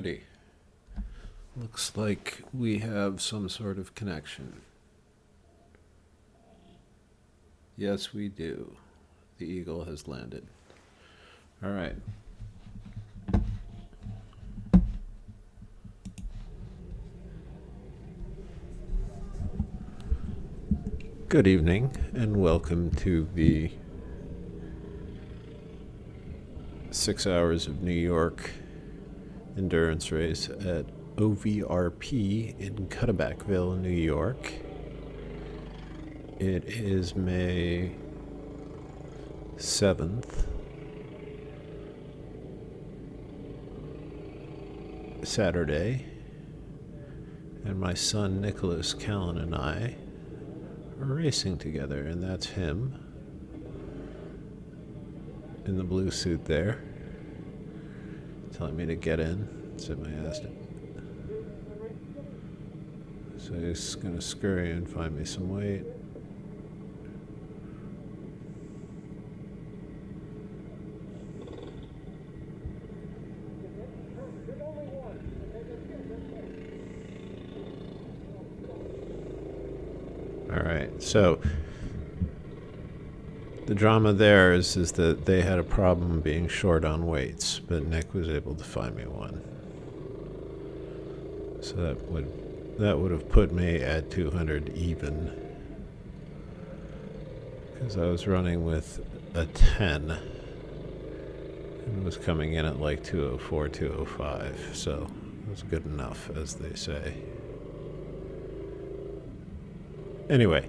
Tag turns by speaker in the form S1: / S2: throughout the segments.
S1: Alrighty. Looks like we have some sort of connection. Yes, we do. The Eagle has landed. All right. Good evening, and welcome to the 6 hours of New York endurance race at OVRP in Cutterbackville, New York. It is May 7th, Saturday, and my son Nicholas Callan and I are racing together, and that's him in the blue suit there, telling me to get in, sit my ass down. So he's gonna scurry and find me some weight. Alright, so the drama there is that they had a problem being short on weights, but Nick was able to find me one. So that would have put me at 200 even, because I was running with a 10 and was coming in at like 204, 205, so it was good enough, as they say. Anyway,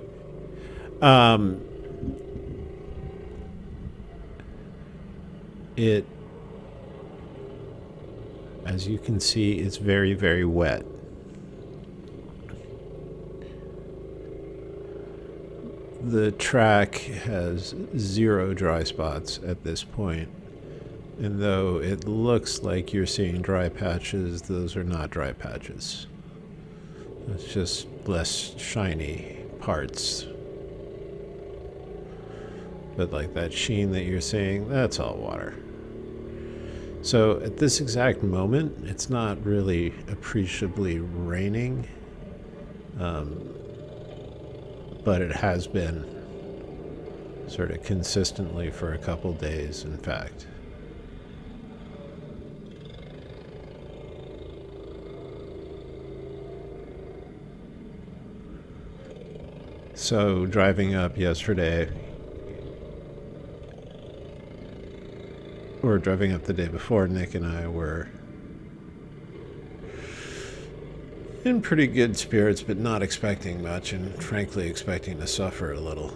S1: as you can see, it's very, very wet. The track has 0 dry spots at this point, and though it looks like you're seeing dry patches, those are not dry patches. It's just less shiny parts. But like that sheen that you're seeing, that's all water. So at this exact moment, it's not really appreciably raining, but it has been sort of consistently for a couple days, in fact. So driving up yesterday, or driving up the day before, Nick and I were in pretty good spirits, but not expecting much, and frankly expecting to suffer a little.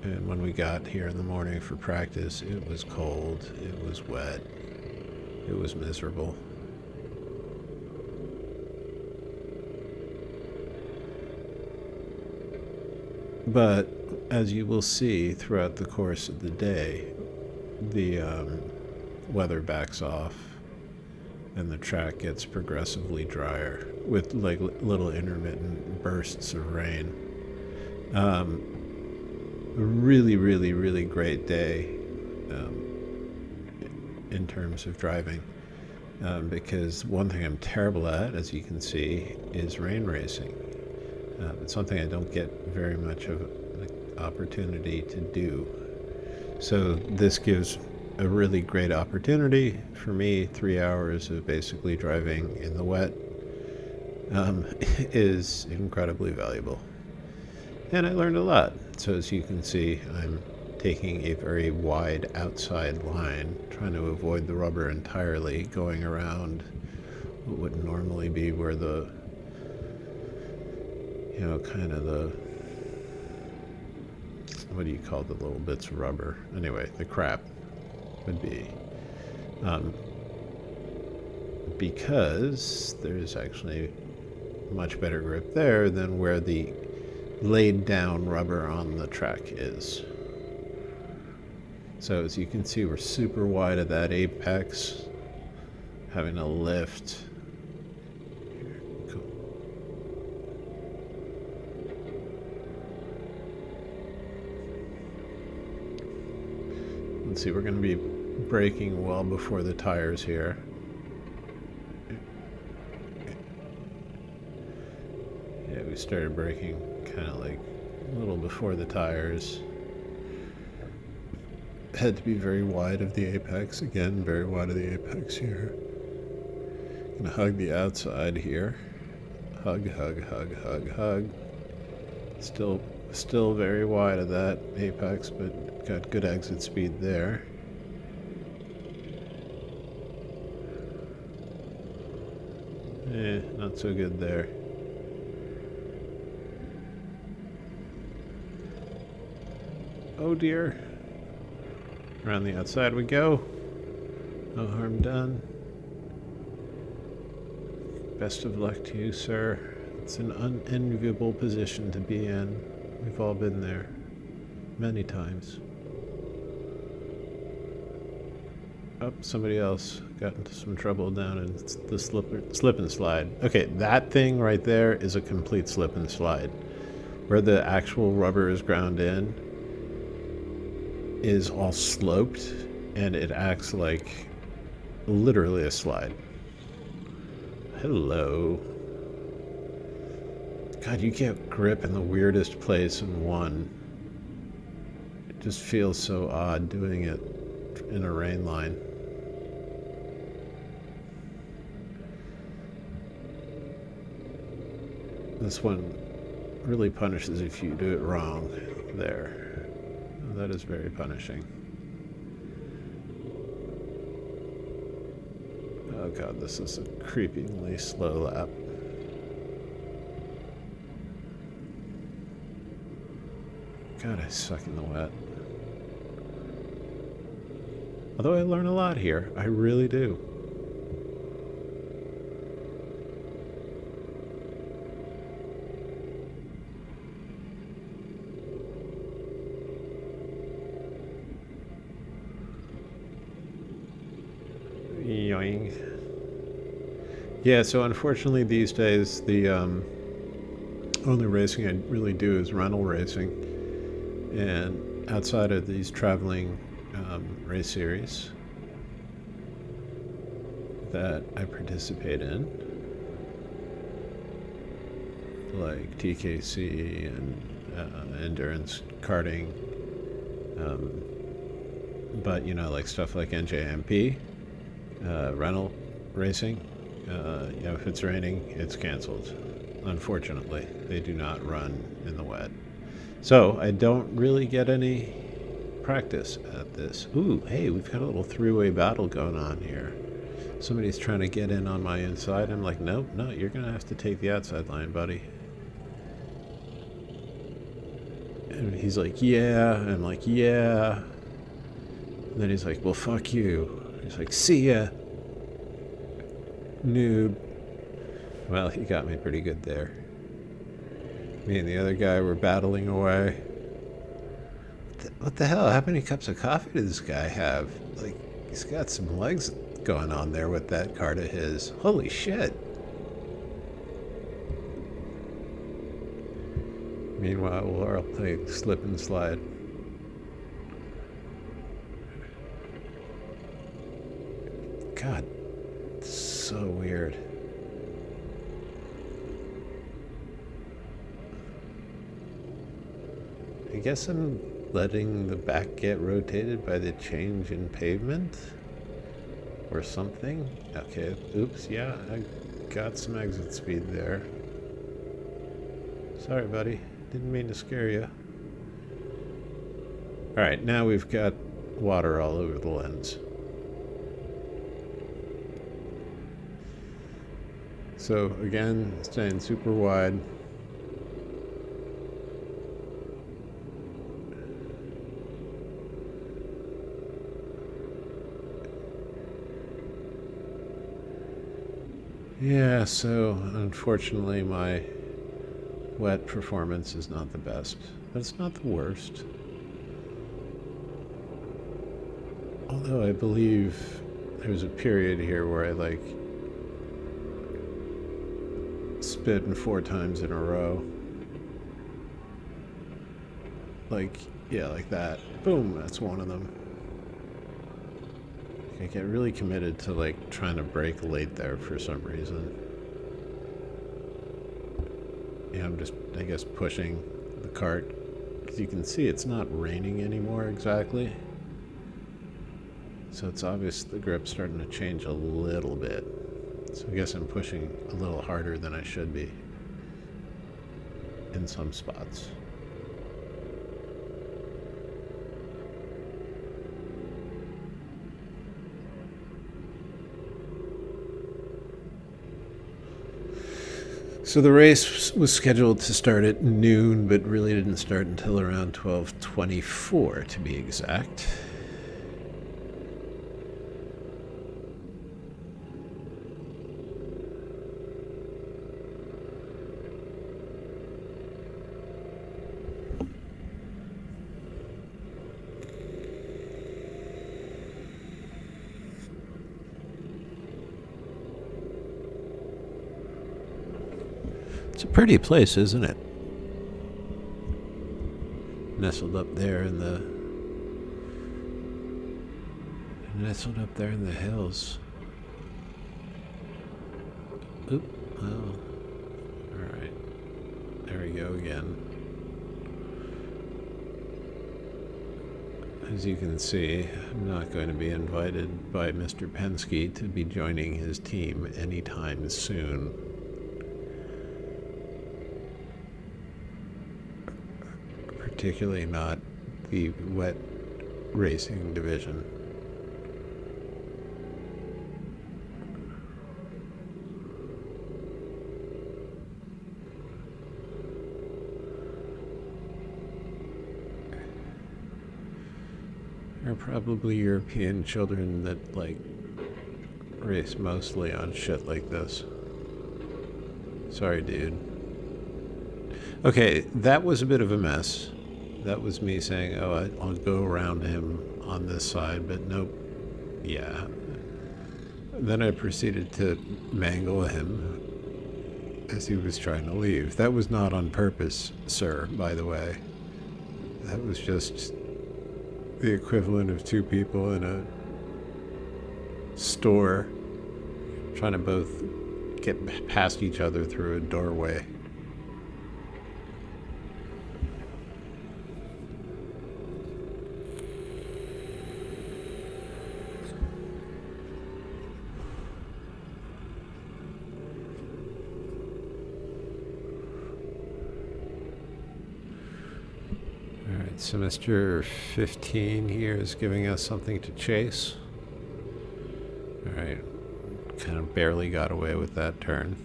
S1: And when we got here in the morning for practice, it was cold, it was wet, it was miserable. But as you will see throughout the course of the day, the weather backs off and the track gets progressively drier with like little intermittent bursts of rain. A really, really, really great day in terms of driving, because one thing I'm terrible at, as you can see, is rain racing. It's something I don't get very much of an opportunity to do. So this gives a really great opportunity for me. 3 hours of basically driving in the wet is incredibly valuable. And I learned a lot. So as you can see, I'm taking a very wide outside line, trying to avoid the rubber entirely, going around what would normally be where the kind of the, what do you call the little bits of rubber? Anyway, the crap would be. Because there's actually much better grip there than where the laid down rubber on the track is. So as you can see, we're super wide at that apex, having to lift. Let's see, we're going to be braking well before the tires here. Yeah, we started braking kind of like a little before the tires. Had to be very wide of the apex. Again, very wide of the apex here. Gonna hug the outside here. Hug, hug, hug, hug, hug. Still very wide of that apex, but got good exit speed there. Not so good there. Oh dear. Around the outside we go. No harm done. Best of luck to you, sir. It's an unenviable position to be in. We've all been there many times. Oh, somebody else got into some trouble down in the slip and slide. Okay, that thing right there is a complete slip and slide. Where the actual rubber is ground in is all sloped, and it acts like literally a slide. Hello. God, you get grip in the weirdest place in one. It just feels so odd doing it in a rain line. This one really punishes if you do it wrong there. That is very punishing. Oh god, this is a creepingly slow lap. God, I suck in the wet. Although I learn a lot here, I really do. Yoing. Yeah, so unfortunately these days the only racing I really do is rental racing, and outside of these traveling race series that I participate in, like TKC and endurance karting, but you know, like stuff like NJMP, rental racing, you know, if it's raining, it's canceled. Unfortunately, they do not run in the wet. So I don't really get any practice at this. Ooh, hey, we've got a little three-way battle going on here. Somebody's trying to get in on my inside. I'm like, nope, no, you're going to have to take the outside line, buddy. And he's like, yeah. And I'm like, yeah. And then he's like, well, fuck you. He's like, see ya, noob. Well, he got me pretty good there. Me and the other guy were battling away. What the hell? How many cups of coffee does this guy have? Like, he's got some legs going on there with that cart of his. Holy shit. Meanwhile, we'll play slip and slide. God, it's so weird. I guess I'm letting the back get rotated by the change in pavement or something. Okay, oops, yeah, I got some exit speed there. Sorry, buddy. Didn't mean to scare you. Alright, now we've got water all over the lens. So again, staying super wide. Yeah, so unfortunately my wet performance is not the best, but it's not the worst. Although I believe there was a period here where I like spin 4 times in a row. Like, yeah, like that. Boom, that's one of them. I get really committed to like trying to brake late there for some reason. Yeah, I'm just, I guess, pushing the cart. Because you can see it's not raining anymore exactly. So it's obvious the grip's starting to change a little bit. So I guess I'm pushing a little harder than I should be in some spots. So the race was scheduled to start at noon, but really didn't start until around 12:24 to be exact. It's a pretty place, isn't it? Nestled up there in the hills. Oop. Oh. Alright. There we go again. As you can see, I'm not going to be invited by Mr. Penske to be joining his team anytime soon. Particularly not the wet racing division. There are probably European children that like race mostly on shit like this. Sorry, dude. Okay, that was a bit of a mess. That was me saying, oh, I'll go around him on this side, but nope. Yeah. Then I proceeded to mangle him as he was trying to leave. That was not on purpose, sir, by the way. That was just the equivalent of two people in a store trying to both get past each other through a doorway. So Mr. 15 here is giving us something to chase. Alright, kind of barely got away with that turn.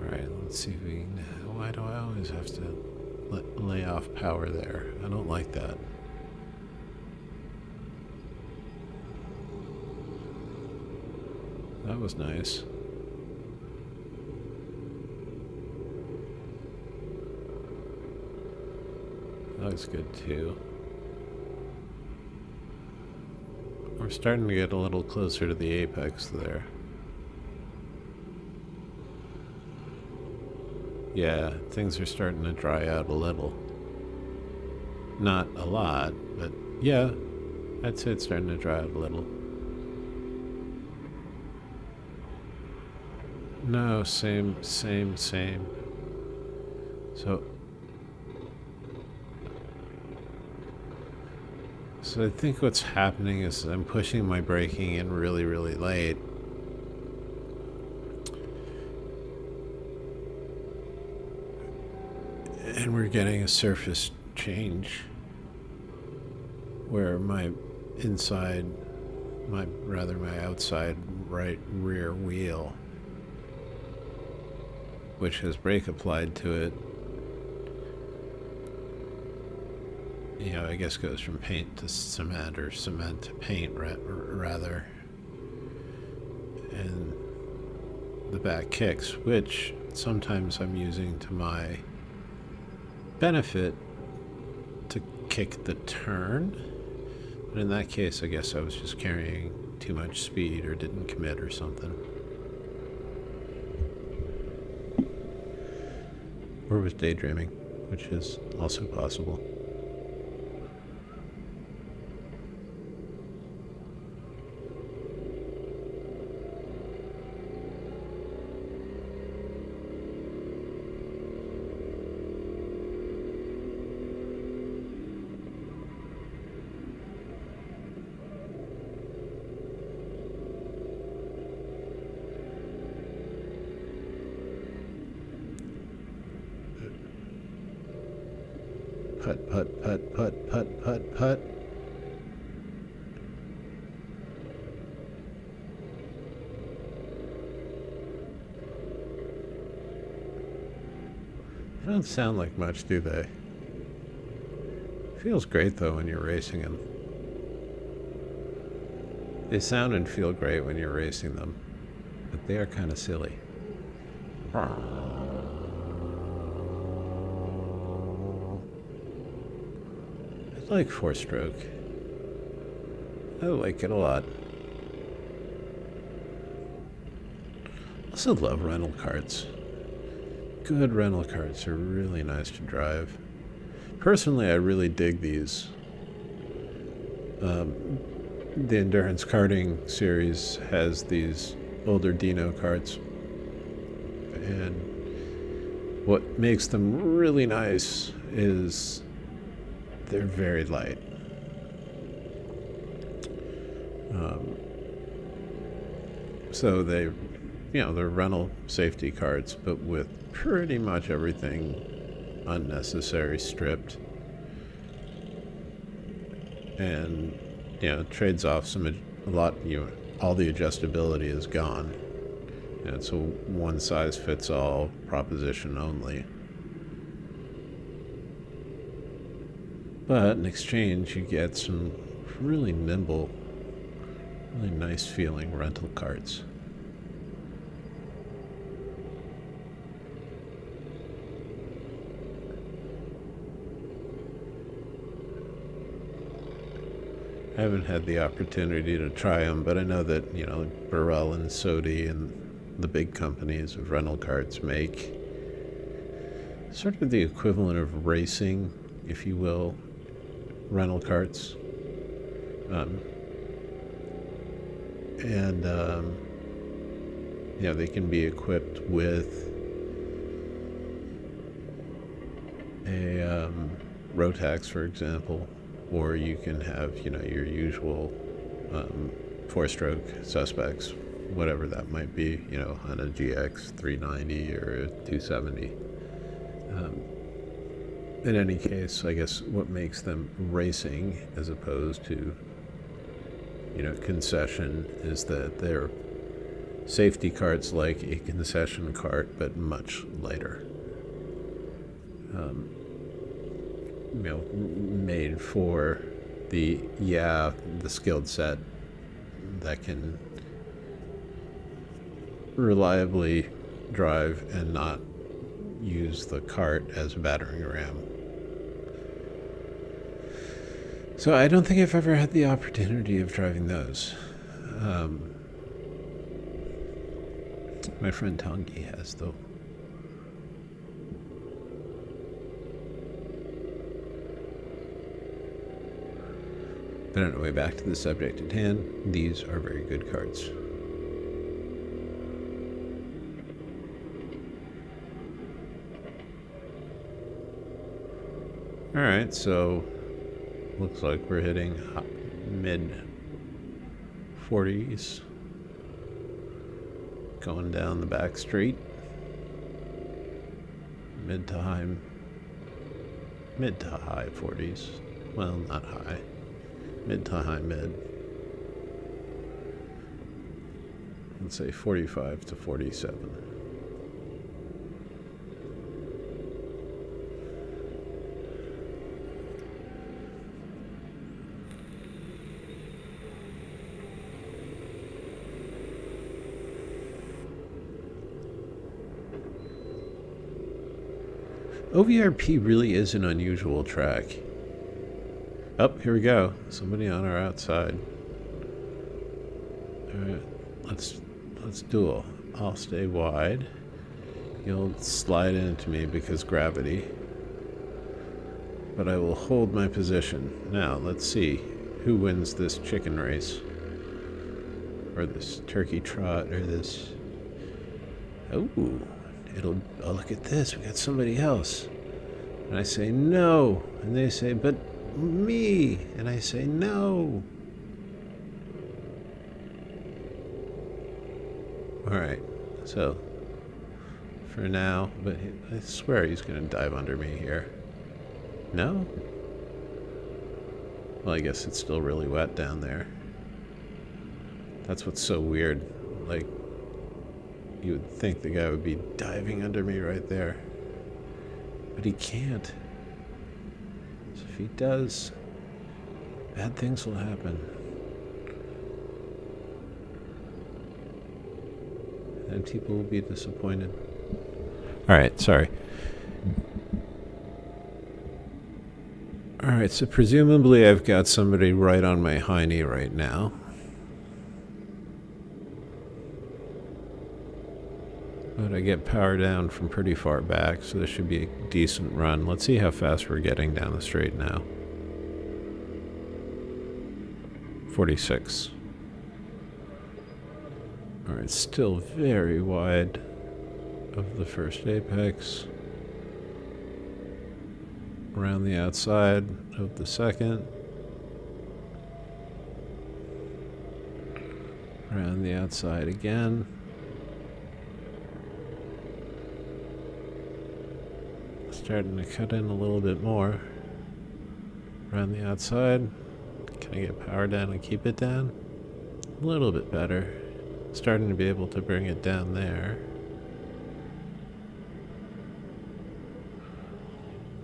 S1: Alright, let's see if we can... Why do I always have to lay off power there? I don't like that. That was nice. That looks good too. We're starting to get a little closer to the apex there. Yeah, things are starting to dry out a little. Not a lot, but yeah, I'd say it's starting to dry out a little. No, same. So I think what's happening is I'm pushing my braking in really, really late. And we're getting a surface change where my outside right rear wheel, which has brake applied to it, you know, I guess goes from paint to cement, or cement to paint, rather. And the back kicks, which sometimes I'm using to my benefit to kick the turn. But in that case, I guess I was just carrying too much speed or didn't commit or something. Or was daydreaming, which is also possible. Putt, putt, putt, putt, putt, putt, putt. They don't sound like much, do they? Feels great though when you're racing them. They sound and feel great when you're racing them, but they are kind of silly. I like four-stroke. I like it a lot. Also love rental carts. Good rental carts are really nice to drive. Personally, I really dig these. The endurance karting series has these older dyno carts, and what makes them really nice is they're very light. So they're rental safety carts, but with pretty much everything unnecessary stripped, and trades off a lot. All the adjustability is gone, and it's a one size fits all proposition only. But in exchange, you get some really nimble, really nice feeling rental carts. I haven't had the opportunity to try them, but I know that, Burrell and Sodi and the big companies of rental carts make sort of the equivalent of racing, if you will, rental carts. They can be equipped with a Rotax, for example, or you can have, your usual four-stroke suspects, whatever that might be, on a GX 390 or a 270. In any case, I guess what makes them racing as opposed to, concession is that they're safety carts like a concession cart, but much lighter. Made for the skilled set that can reliably drive and not use the cart as a battering ram. So I don't think I've ever had the opportunity of driving those. My friend Tongi has, though. But anyway, back to the subject at hand. These are very good carts. Alright, so looks like we're hitting mid 40s. Going down the back street. Mid to high 40s. Well, not high. Mid to high mid. Let's say 45 to 47. OVRP really is an unusual track. Oh, here we go. Somebody on our outside. Alright, let's duel. I'll stay wide. You'll slide into me because gravity. But I will hold my position. Now, let's see who wins this chicken race. Or this turkey trot, or this... Oh, look at this. We got somebody else. And I say no. And they say, but me. And I say no. Alright. So, for now, but I swear he's going to dive under me here. No? Well, I guess it's still really wet down there. That's what's so weird. Like, you would think the guy would be diving under me right there. But he can't. So if he does, bad things will happen. And people will be disappointed. Alright, sorry. Alright, so presumably I've got somebody right on my hiney right now. But I get power down from pretty far back, so this should be a decent run. Let's see how fast we're getting down the straight now. 46. Alright, still very wide of the first apex. Around the outside of the second. Around the outside again. Starting to cut in a little bit more. Around the outside. Can I get power down and keep it down? A little bit better. Starting to be able to bring it down there.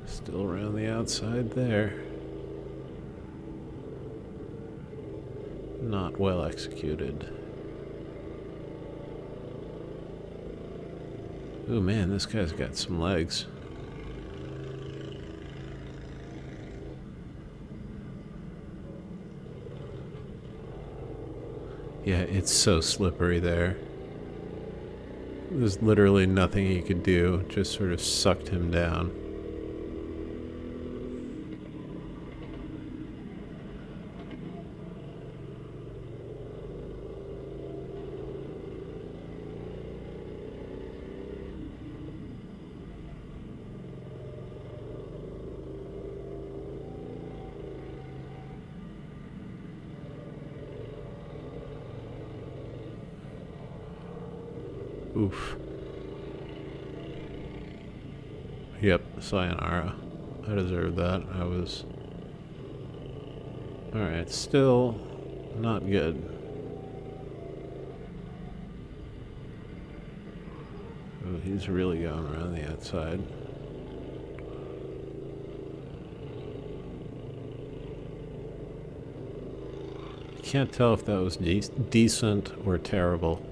S1: Still around the outside there. Not well executed. Ooh man, this guy's got some legs. Yeah, it's so slippery there. There's literally nothing he could do, just sort of sucked him down. Oof. Yep, sayonara. I deserved that. I was... Alright, still not good. Oh, he's really going around the outside. Can't tell if that was decent or terrible.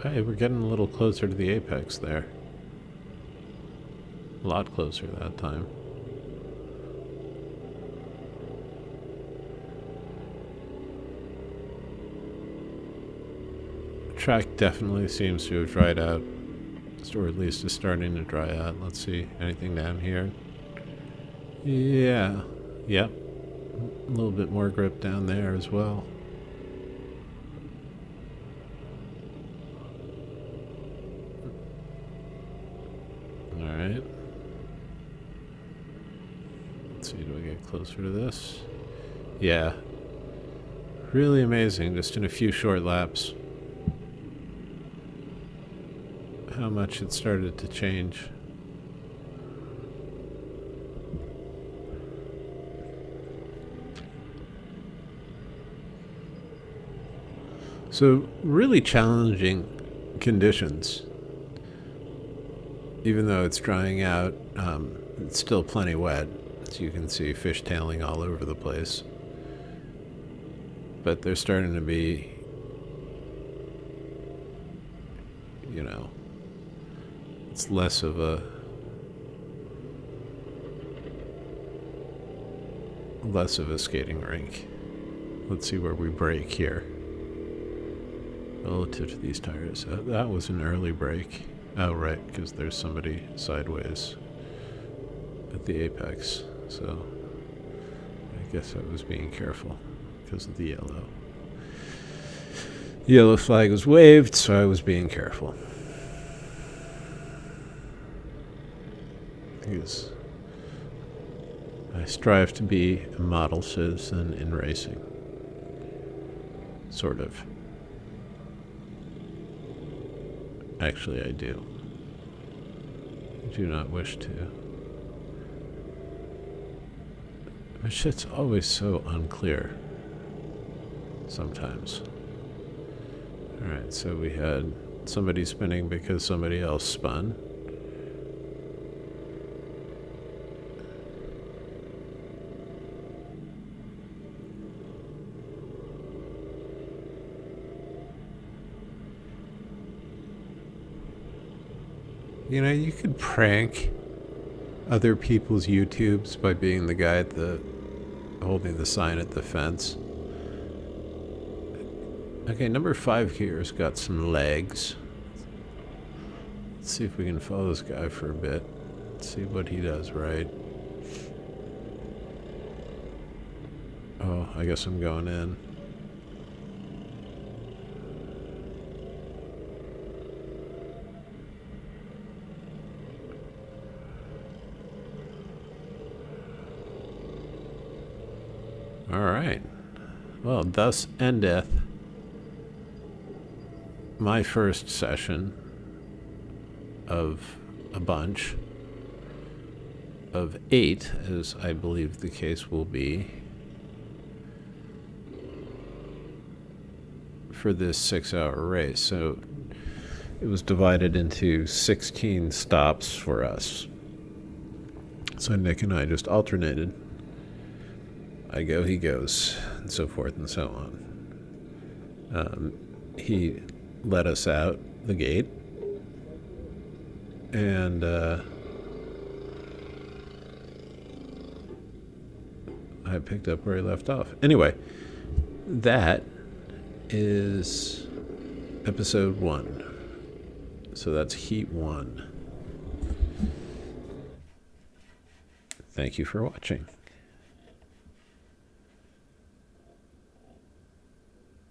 S1: Hey, we're getting a little closer to the apex there. A lot closer that time. The track definitely seems to have dried out, or at least is starting to dry out. Let's see, anything down here? Yeah, yep. A little bit more grip down there as well. Alright. Let's see, do I get closer to this? Yeah. Really amazing, just in a few short laps. How much it started to change. So, really challenging conditions. Even though it's drying out, it's still plenty wet. As you can see, fish tailing all over the place. But they're starting to be, you know, it's less of a skating rink. Let's see where we break here. Relative to these tires. That was an early break. Oh, right, because there's somebody sideways at the apex. So I guess I was being careful because of the yellow. The yellow flag was waved, so I was being careful. Because I strive to be a model citizen in racing. Sort of. Actually, I do. Do not wish to. My shit's always so unclear. Sometimes. Alright, so we had somebody spinning because somebody else spun. You know, you could prank other people's YouTubes by being the guy at the holding the sign at the fence. Okay, number 5 here's got some legs. Let's see if we can follow this guy for a bit. See what he does, right? Oh, I guess I'm going in. Alright. Well, thus endeth my first session of a bunch of 8, as I believe the case will be, for this 6-hour race. So it was divided into 16 stops for us. So Nick and I just alternated. I go, he goes, and so forth and so on. He let us out the gate, and I picked up where he left off. Anyway, that is episode 1. So that's Heat 1. Thank you for watching.